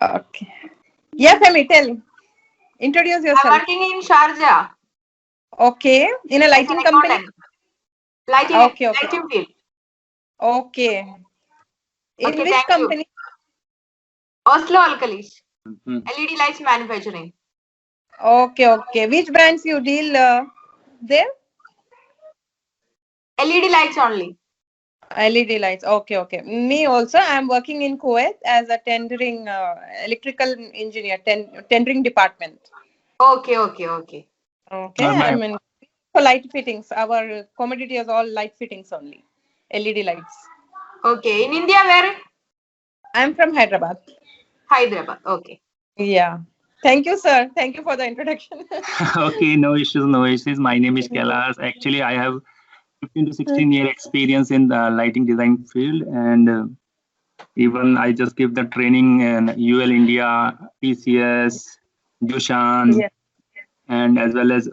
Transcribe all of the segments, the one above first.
Okay. Yeah, Femi, tell. Introduce I'm yourself. working in Sharjah Okay. In a as an lighting company? accountant. Lighting, Okay, okay. lighting field. Okay. In Okay, which thank you. company? Oslo Alkalis, Mhm. LED lights manufacturing. Okay, okay. Which brands you deal there? LED lights only. LED lights. Okay, okay. Me also. I'm working in Kuwait as a tendering electrical engineer, tendering department. Okay, okay, okay. Okay, My I'm in for light fittings. Our commodity is all light fittings only, LED lights. Okay. In India, where? I'm from Hyderabad. Hyderabad. Okay. Yeah. Thank you, sir. Thank you for the introduction. okay, no issues, no issues. My name is Kailash. Actually, I have 15 to 16-year experience in the lighting design field, and even I just give the training in UL India, TCS, Dushan, Yes. and as well as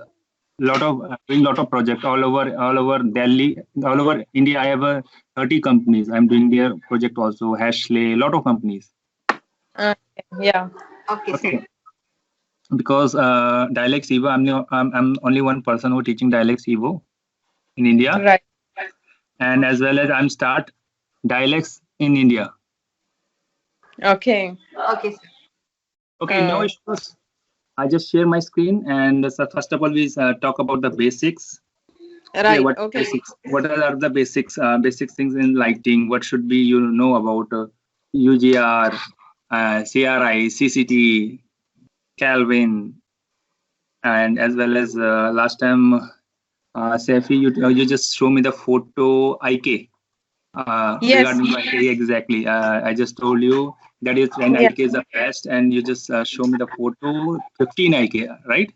doing lot of projects all over Delhi, all over India. I have 30 companies. I'm doing their project also. Hashley, lot of companies. Yeah. Okay, sir. Okay, because Dialex Evo, I'm only one person who teaching Dialex Evo in India, Right. and as well as I'm start Dialex in India. Okay. Okay, sir. Okay, no Uh, issues. I just share my screen, and so first of all, we talk about the basics. Okay, right. what Okay. basics? What are the basics? Basic things in lighting. What should be you know about UGR, CRI, CCT, Kelvin, and as well as last time, Saifi, you just show me the photo IK. Yes. Regarding IK, exactly. I just told you that is when Yeah. IK is the best, and you just show me the photo 15 IK, right?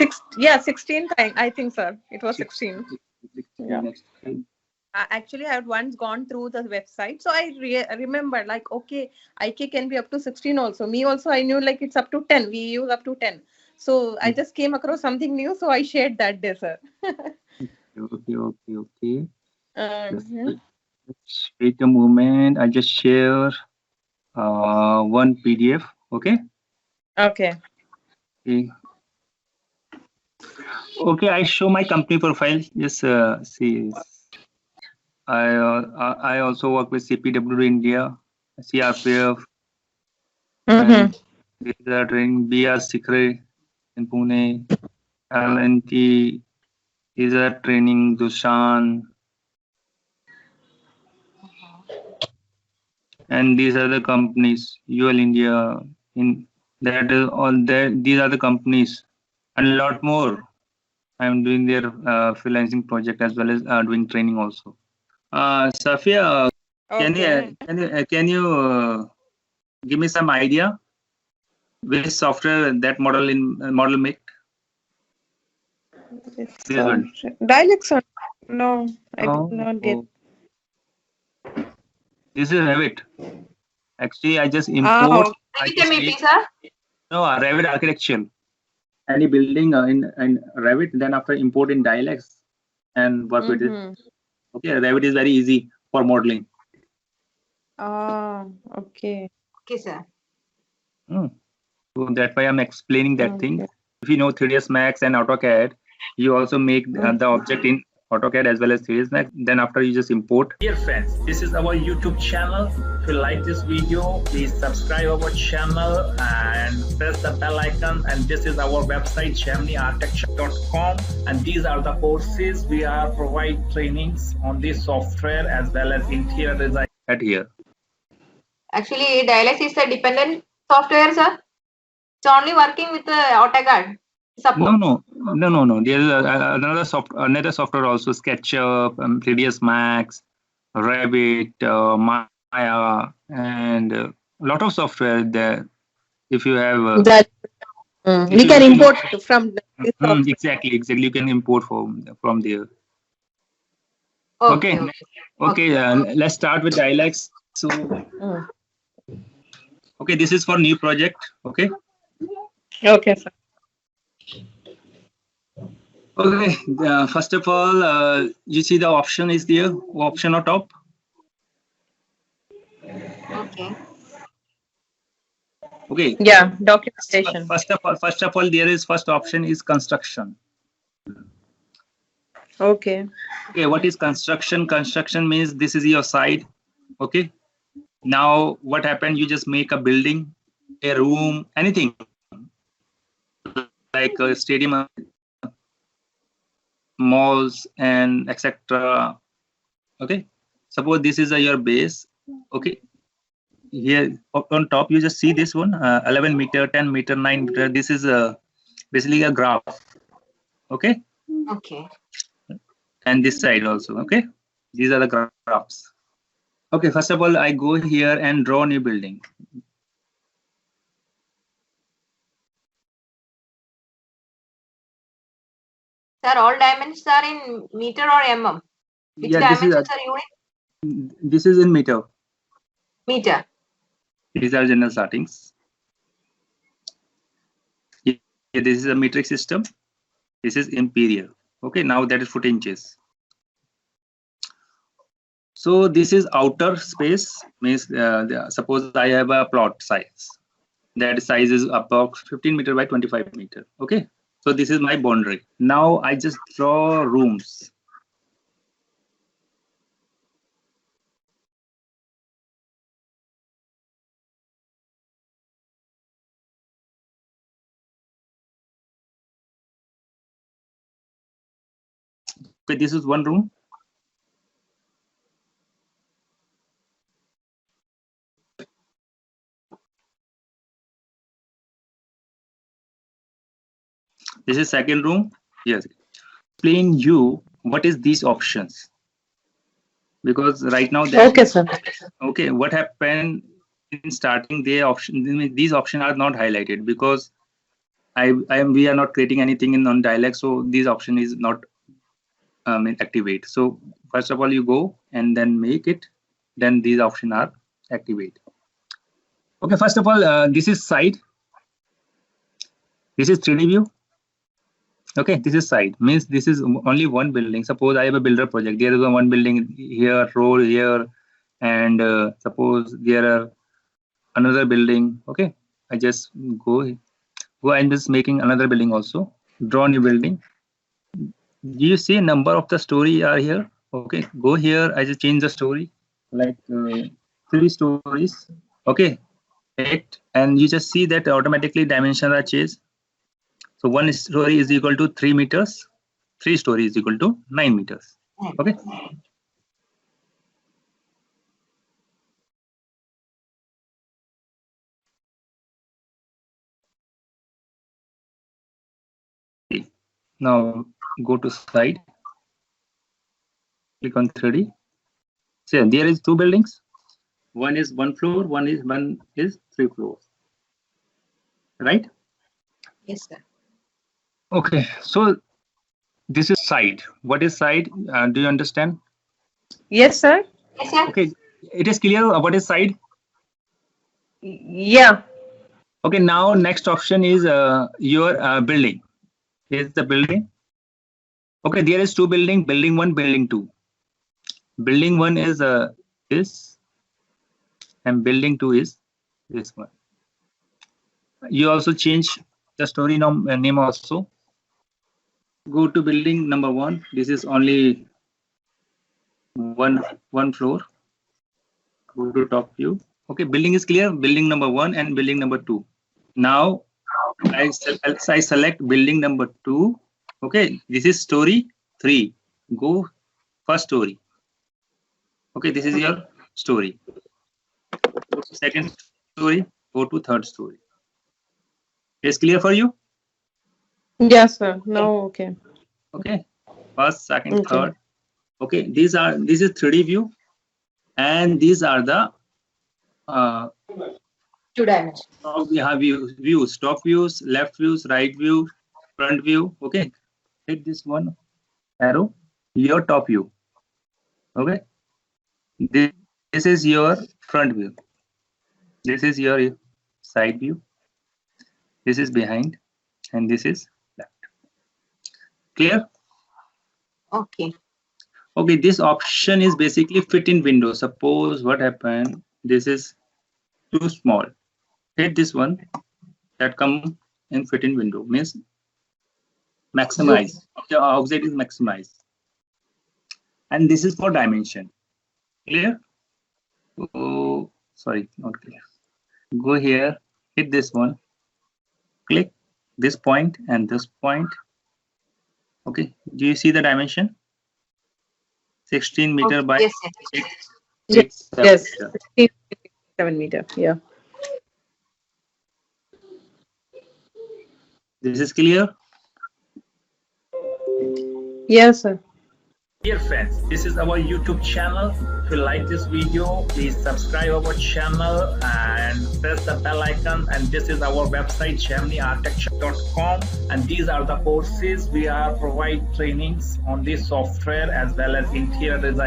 Six. Yeah. 16 time. I think, sir. It was Six, 16. 16 Yeah. next. Actually, I had once gone through the website, so I remember like, okay, IK can be up to 16 also. Me also, I knew like it's up to 10. We use up to 10. So I just came across something new, so I shared that day, sir. Okay. Just Mhm. wait a moment. I just share one PDF. Okay. Okay. Okay. Okay. I show my company profile. Just see. I also work with CPW India, CRPF, Mm-hmm. and these are training BR Secret in Pune, LNT. These are training Dushan, and these are the companies. UL India. In that is all. That these are the companies, and a lot more. I'm doing their freelancing project as well as doing training also. Safia, Okay. can you give me some idea which software that model make? It's This one. dialects. No, I did Oh, not get. oh, this is Revit. Actually, I just Ah, import. I Revit just MEP, make sir. no Revit architecture. Any building in Revit, then after import in Dialex and work with it. mm-hmm. Okay, Revit is very easy for modeling. Ah, okay. Okay, sir. Hmm. So that's why I'm explaining that thing. Okay. If you know 3ds Max and AutoCAD, you also make Mm. the object in AutoCAD as well as 3ds Max. Then after you just import. Dear friends, this is our YouTube channel. If you like this video, please subscribe our channel and press the bell icon. And this is our website, geminiarchitecture.com. And these are the courses we are provide trainings on this software as well as interior design. At here. Actually, Dialux is a dependent software, sir. It's only working with AutoCAD support. No. There is another software also, SketchUp, 3ds Max, Revit, Maya, and a lot of software there. If you have, That if we you can looking, import from this software. exactly, you can import from there. Okay, Okay, okay. okay. Let's start with Dialex. So, Mm. okay, this is for new project. Okay. Okay, sir. Okay. First of all, you see the option is there. Option on top. Okay. Okay. Yeah, documentation. First of all, there is first option is construction. Okay. Okay, what is construction? Construction means this is your site. Okay. Now what happened? You just make a building, a room, anything like a stadium, malls, and etc. Okay. Suppose this is your base. Okay. Here on top, you just see this one, 11 meter, 10 meter, 9 meter. This is basically a graph. Okay. Okay. And this side also. Okay. These are the graphs. Okay. First of all, I go here and draw a new building. Sir, all dimensions are in meter or mm? Which Yeah, dimensions are you in? this is in meter. Meter. These are general startings. Yeah, this is a metric system. This is imperial. Okay, now that is foot inches. So this is outer space. Means suppose I have a plot size. That size is about 15 meter by 25 meter. Okay, so this is my boundary. Now I just draw rooms. Okay, this is one room. This is second room. Yes. Explain you what is these options, because right now Okay, sir. okay, what happened in starting the option, these options are not highlighted because we are not creating anything in non-dialect, so this option is not activate. So first of all you go and then make it, then these options are activate. Okay, first of all, this is side, this is 3D view. Okay, this is side, means this is only one building. Suppose I have a builder project, there is one building here, road here, and suppose there are another building. Okay, I just go and just making another building also. Draw new building. Do you see number of the story are here? Okay, go here. I just change the story like 3 stories. Okay, 8, and you just see that automatically dimensions are changed. So 1 story is equal to 3 meters. 3 story is equal to 9 meters. Okay. Now go to side. Click on 3D. So there is 2 buildings. One is 1 floor. One is 3 floors. Right? Yes, sir. Okay. So this is side. What is side? Do you understand? Yes, sir. Yes, sir. Okay. It is clear what is side. Yeah. Okay. Now next option is your building. Is the building. Okay. There is 2 building. Building 1, building 2. Building 1 is this, and building 2 is this one. You also change the story name also. Go to building number 1. This is only one floor. Go to top view. Okay, building is clear. Building number 1 and building number 2. Now I select building number 2. Okay, this is story 3. Go first story. Okay, this is your story. Go to second story. Go to third story. Is clear for you? Yes, sir. No, okay. Okay, first, second, Okay. third. Okay, this is 3D view, and these are the 2 dimensions. we have views, top views, left views, right view, front view. Okay, hit this one arrow, your top view. Okay, this is your front view. This is your side view. This is behind, and this is left. Clear? Okay. Okay, this option is basically fit in window. Suppose what happened, this is too small. hit this one that come in fit in window, means maximize. The object is maximize, and this is for dimension. Clear? Oh, sorry, not clear. Go here, hit this one, click this point and this point. Okay, do you see the dimension? 16 meter by Yes, 7 meter. Yeah. This is clear? Yes, sir. Dear friends, this is our YouTube channel. If you like this video, please subscribe our channel and press the bell icon. And this is our website, geminiarchitecture.com, and these are the courses we are provide trainings on this software as well as interior design.